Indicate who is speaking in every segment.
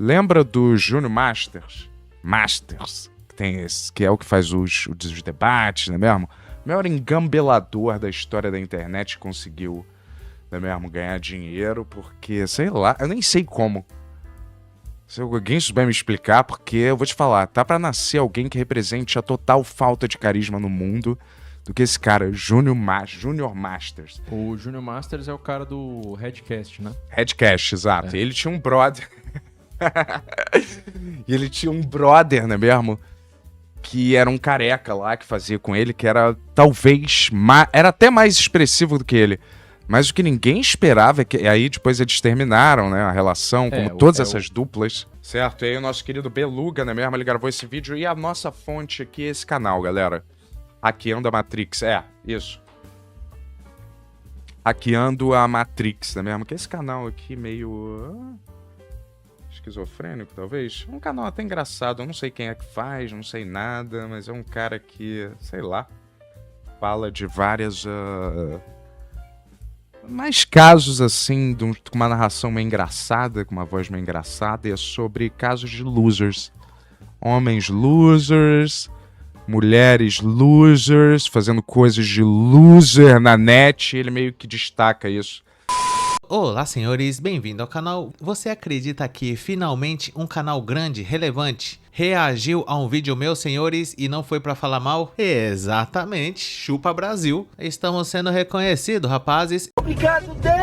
Speaker 1: Lembra do Júnior Masters? Que tem esse, que é o que faz os debates, não é mesmo? O maior engambelador da história da internet conseguiu, não é mesmo, ganhar dinheiro, porque, sei lá, eu nem sei como. Se alguém souber me explicar, porque eu vou te falar, tá pra nascer alguém que represente a total falta de carisma no mundo do que esse cara, Júnior Masters.
Speaker 2: O Júnior Masters é o cara do Redcast, né?
Speaker 1: Redcast, exato. E ele tinha um brother. E ele tinha um brother, não é mesmo? Que era um careca lá que fazia com ele, que era talvez era até mais expressivo do que ele. Mas o que ninguém esperava é que aí depois eles terminaram, né, a relação, como todas essas duplas, certo? E aí o nosso querido Beluga, né mesmo, ele gravou esse vídeo e a nossa fonte aqui é esse canal, galera. Hackeando a Matrix, isso. Hackeando a Matrix, né mesmo? Que é esse canal aqui meio esquizofrênico, talvez. Um canal até engraçado, eu não sei quem é que faz, não sei nada, mas é um cara que, sei lá, fala de várias... mais casos assim, com uma narração meio engraçada, com uma voz meio engraçada, e é sobre casos de losers. Homens losers, mulheres losers, fazendo coisas de loser na net, ele meio que destaca isso.
Speaker 3: Olá senhores, bem-vindo ao canal. Você acredita que finalmente um canal grande, relevante, reagiu a um vídeo meu, senhores, e não foi pra falar mal? Exatamente, chupa Brasil. Estamos sendo reconhecidos, rapazes. Obrigado, Deus!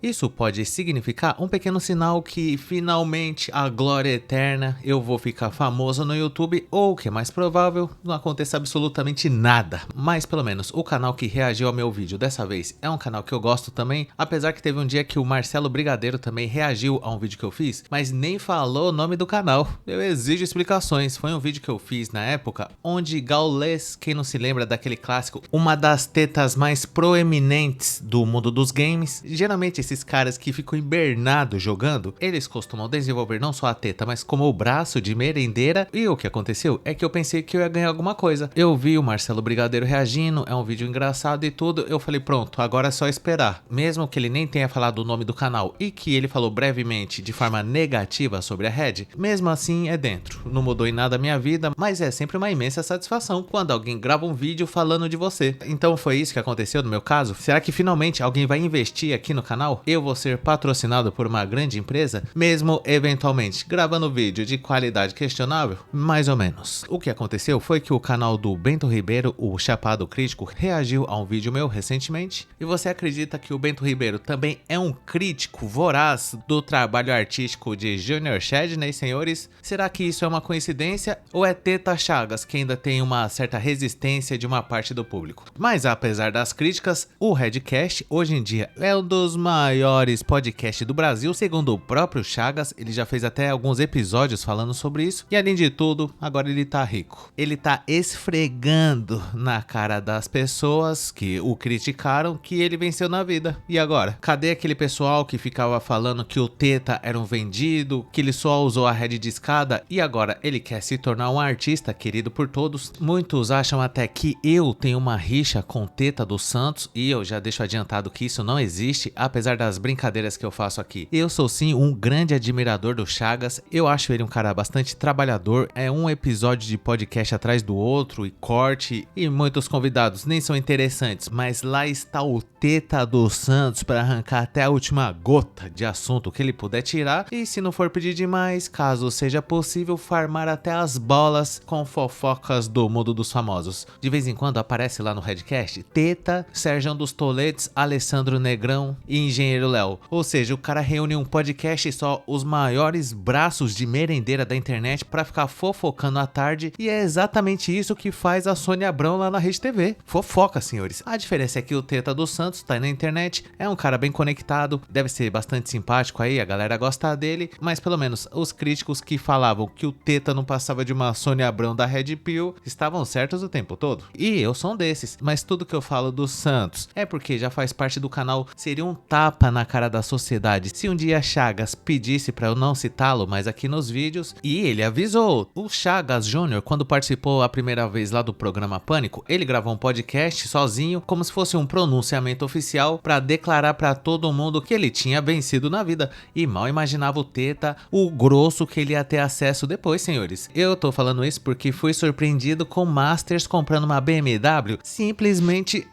Speaker 3: Isso pode significar um pequeno sinal que finalmente a glória eterna, eu vou ficar famoso no YouTube, ou o que é mais provável, não aconteça absolutamente nada. Mas pelo menos o canal que reagiu ao meu vídeo dessa vez é um canal que eu gosto também, apesar que teve um dia que o Marcelo Brigadeiro também reagiu a um vídeo que eu fiz, mas nem falou o nome do canal. Eu exijo explicações. Foi um vídeo que eu fiz na época onde Gaules, quem não se lembra daquele clássico, uma das tetas mais proeminentes do mundo dos games, geralmente esses caras que ficam hibernados jogando, eles costumam desenvolver não só a teta, mas como o braço de merendeira. E o que aconteceu é que eu pensei que eu ia ganhar alguma coisa. Eu vi o Marcelo Brigadeiro reagindo, é um vídeo engraçado e tudo, eu falei pronto, agora é só esperar. Mesmo que ele nem tenha falado o nome do canal e que ele falou brevemente de forma negativa sobre a Red, mesmo assim é dentro. Não mudou em nada a minha vida, mas é sempre uma imensa satisfação quando alguém grava um vídeo falando de você. Então foi isso que aconteceu no meu caso? Será que finalmente alguém vai investir aqui no canal? Eu vou ser patrocinado por uma grande empresa, mesmo eventualmente gravando vídeo de qualidade questionável? Mais ou menos. O que aconteceu foi que o canal do Bento Ribeiro, o Chapado Crítico, reagiu a um vídeo meu recentemente. E você acredita que o Bento Ribeiro também é um crítico voraz do trabalho artístico de Junior Chadney, senhores? Será que isso é uma coincidência ou é Teta Chagas que ainda tem uma certa resistência de uma parte do público? Mas apesar das críticas, o Redcast hoje em dia é um dos maiores podcasts do Brasil, segundo o próprio Chagas. Ele já fez até alguns episódios falando sobre isso. E além de tudo, agora ele tá rico. Ele tá esfregando na cara das pessoas que o criticaram que ele venceu na vida. E agora? Cadê aquele pessoal que ficava falando que o Teta era um vendido, que ele só usou a rede de escada e agora ele quer se tornar um artista querido por todos? Muitos acham até que eu tenho uma rixa com Teta dos Santos e eu já deixo adiantado que isso não existe, apesar das brincadeiras que eu faço aqui. Eu sou sim um grande admirador do Chagas, eu acho ele um cara bastante trabalhador, é um episódio de podcast atrás do outro e corte, e muitos convidados nem são interessantes, mas lá está o Teta dos Santos para arrancar até a última gota de assunto que ele puder tirar, e se não for pedir demais, caso seja possível, farmar até as bolas com fofocas do mundo dos famosos. De vez em quando aparece lá no Redcast Teta, Sérgio dos Toletes, Alessandro Negrão e Engenheiro Léo. Ou seja, o cara reúne um podcast só os maiores braços de merendeira da internet pra ficar fofocando à tarde, e é exatamente isso que faz a Sônia Abrão lá na Rede TV. Fofoca, senhores. A diferença é que o Teta dos Santos tá aí na internet, é um cara bem conectado, deve ser bastante simpático aí, a galera gosta dele, mas pelo menos os críticos que falavam que o Teta não passava de uma Sônia Abrão da Red Pill estavam certos o tempo todo. E eu sou um desses, mas tudo que eu falo do Santos é porque já faz parte do canal, seria um tapa tapa na cara da sociedade se um dia Chagas pedisse pra eu não citá-lo mais aqui nos vídeos, e ele avisou. O Chagas Júnior, quando participou a primeira vez lá do programa Pânico, ele gravou um podcast sozinho, como se fosse um pronunciamento oficial pra declarar pra todo mundo que ele tinha vencido na vida, e mal imaginava o Teta, o grosso que ele ia ter acesso depois, senhores. Eu tô falando isso porque fui surpreendido com Masters comprando uma BMW simplesmente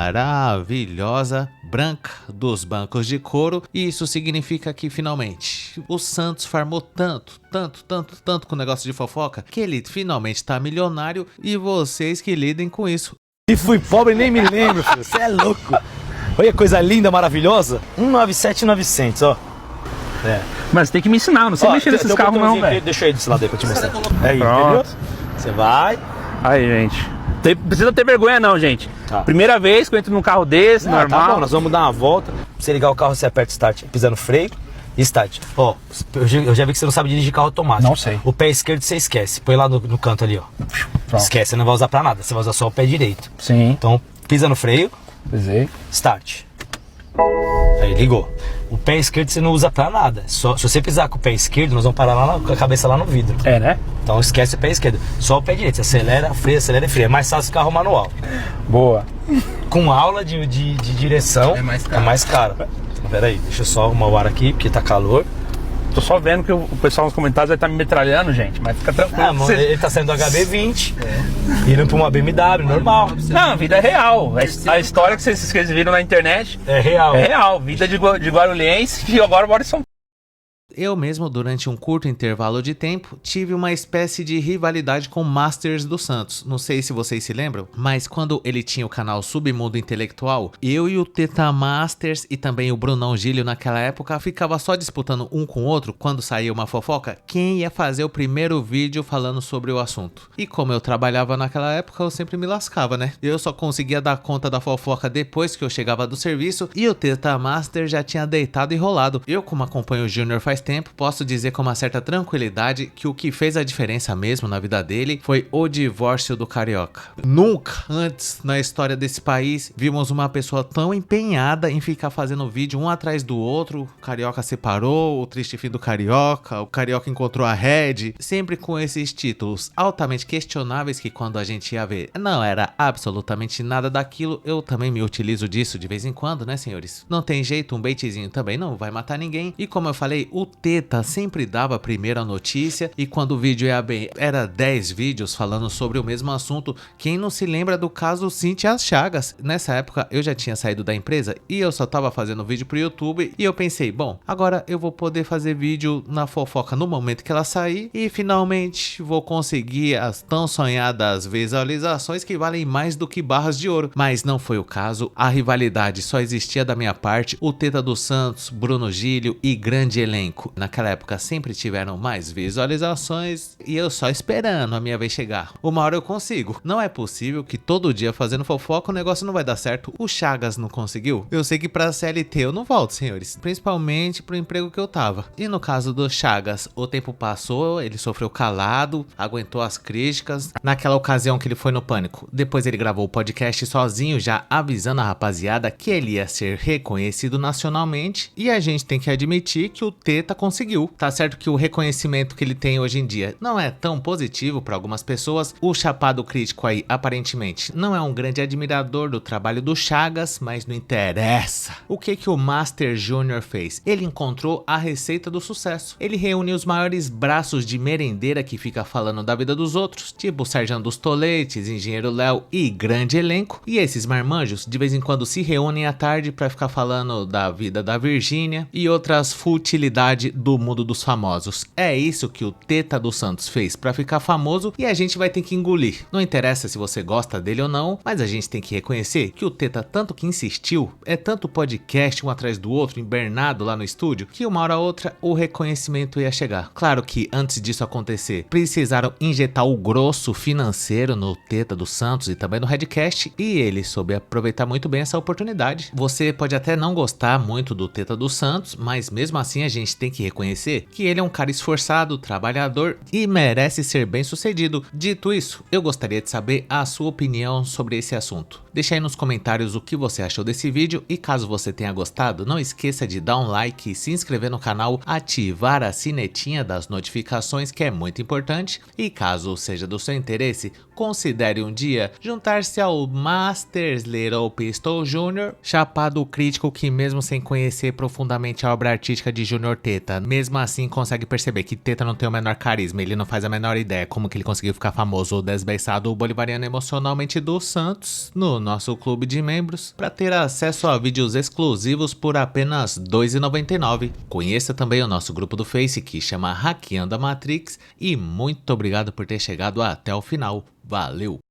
Speaker 3: maravilhosa, branca, dos bancos de couro, e isso significa que finalmente o Santos farmou tanto com o negócio de fofoca que ele finalmente tá milionário, e vocês que lidem com isso.
Speaker 4: E fui pobre nem me lembro, filho, você é louco. Olha que coisa linda, maravilhosa. 197,900, ó. É.
Speaker 5: Mas tem que me ensinar, não sei mexer nesses carros não, velho.
Speaker 4: Deixa eu ir desse lado aí pra te mostrar. Aí, entendeu? Você vai.
Speaker 5: Aí, gente. Precisa ter vergonha não, gente.
Speaker 4: Tá.
Speaker 5: Primeira vez que eu entro num carro desse, normal.
Speaker 4: Tá bom, nós vamos dar uma volta. Pra você ligar o carro, você aperta start, pisa no freio e start. Ó, eu já vi que você não sabe dirigir carro automático.
Speaker 5: Não sei.
Speaker 4: O pé esquerdo você esquece. Põe lá no canto ali, ó. Pronto. Esquece, você não vai usar pra nada. Você vai usar só o pé direito.
Speaker 5: Sim.
Speaker 4: Então, pisa no freio.
Speaker 5: Pisei.
Speaker 4: Start. Aí, ligou. O pé esquerdo você não usa pra nada. Só, se você pisar com o pé esquerdo, nós vamos parar lá com a cabeça lá no vidro.
Speaker 5: É, né?
Speaker 4: Então esquece o pé esquerdo. Só o pé direito. Você acelera, freia e freia. É mais fácil carro manual.
Speaker 5: Boa.
Speaker 4: Com aula de direção é mais caro. Então, pera aí, deixa eu só arrumar o ar aqui, porque tá calor.
Speaker 5: Tô só vendo que o pessoal nos comentários vai estar me metralhando, gente. Mas fica tranquilo.
Speaker 4: Ele tá saindo do HB20, indo pra uma BMW, normal.
Speaker 5: Não, vida é real. A história que vocês viram na internet
Speaker 4: é real.
Speaker 5: É real. Vida de guarulhense e agora mora em São Paulo.
Speaker 3: Eu mesmo, durante um curto intervalo de tempo, tive uma espécie de rivalidade com Masters do Santos. Não sei se vocês se lembram, mas quando ele tinha o canal Submundo Intelectual, eu e o Teta Masters e também o Brunão Gílio naquela época ficava só disputando um com o outro quando saía uma fofoca, quem ia fazer o primeiro vídeo falando sobre o assunto. E como eu trabalhava naquela época, eu sempre me lascava, né? Eu só conseguia dar conta da fofoca depois que eu chegava do serviço e o Teta Master já tinha deitado e rolado. Eu, como acompanho o Júnior faz tempo, posso dizer com uma certa tranquilidade que o que fez a diferença mesmo na vida dele foi o divórcio do Carioca. Nunca antes na história desse país vimos uma pessoa tão empenhada em ficar fazendo vídeo um atrás do outro. O Carioca separou, o triste fim do Carioca, o Carioca encontrou a Red, sempre com esses títulos altamente questionáveis que quando a gente ia ver não era absolutamente nada daquilo. Eu também me utilizo disso de vez em quando, né, senhores? Não tem jeito, um baitzinho também não vai matar ninguém. E como eu falei, o Teta sempre dava a primeira notícia, e quando o vídeo ia bem, era 10 vídeos falando sobre o mesmo assunto. Quem não se lembra do caso Cíntia Chagas? Nessa época eu já tinha saído da empresa e eu só tava fazendo vídeo pro YouTube, e eu pensei, bom, agora eu vou poder fazer vídeo na fofoca no momento que ela sair e finalmente vou conseguir as tão sonhadas visualizações que valem mais do que barras de ouro. Mas não foi o caso, a rivalidade só existia da minha parte, o Teta dos Santos, Bruno Gílio e grande elenco. Naquela época sempre tiveram mais visualizações e eu só esperando a minha vez chegar. Uma hora eu consigo. Não é possível que todo dia fazendo fofoca o negócio não vai dar certo. O Chagas não conseguiu? Eu sei que pra CLT eu não volto, senhores. Principalmente pro emprego que eu tava. E no caso do Chagas, o tempo passou, ele sofreu calado, aguentou as críticas. Naquela ocasião que ele foi no Pânico, depois ele gravou o podcast sozinho, já avisando a rapaziada que ele ia ser reconhecido nacionalmente. E a gente tem que admitir que o Teta conseguiu. Tá certo que o reconhecimento que ele tem hoje em dia não é tão positivo para algumas pessoas. O chapado crítico aí, aparentemente, não é um grande admirador do trabalho do Chagas, mas não interessa. O que o Master Júnior fez? Ele encontrou a receita do sucesso. Ele reúne os maiores braços de merendeira que fica falando da vida dos outros, tipo Sargento dos Toletes, Engenheiro Léo e grande elenco. E esses marmanjos de vez em quando se reúnem à tarde para ficar falando da vida da Virgínia e outras futilidades do mundo dos famosos. É isso que o Teta dos Santos fez para ficar famoso e a gente vai ter que engolir. Não interessa se você gosta dele ou não, mas a gente tem que reconhecer que o Teta tanto que insistiu, é tanto podcast um atrás do outro, embernado lá no estúdio, que uma hora ou outra o reconhecimento ia chegar. Claro que antes disso acontecer, precisaram injetar o grosso financeiro no Teta dos Santos e também no Redcast, e ele soube aproveitar muito bem essa oportunidade. Você pode até não gostar muito do Teta dos Santos, mas mesmo assim a gente tem que reconhecer que ele é um cara esforçado, trabalhador e merece ser bem sucedido. Dito isso, eu gostaria de saber a sua opinião sobre esse assunto. Deixa aí nos comentários o que você achou desse vídeo e caso você tenha gostado, não esqueça de dar um like, se inscrever no canal, ativar a sinetinha das notificações que é muito importante e caso seja do seu interesse, considere um dia juntar-se ao Masters Little Pistol Jr., chapado crítico que mesmo sem conhecer profundamente a obra artística de Junior Teta, mesmo assim consegue perceber que Teta não tem o menor carisma, ele não faz a menor ideia como que ele conseguiu ficar famoso ou desbeiçado bolivariano emocionalmente do Santos no nosso clube de membros, para ter acesso a vídeos exclusivos por apenas R$ 2,99. Conheça também o nosso grupo do Face que chama Hackeando a Matrix e muito obrigado por ter chegado até o final. Valeu!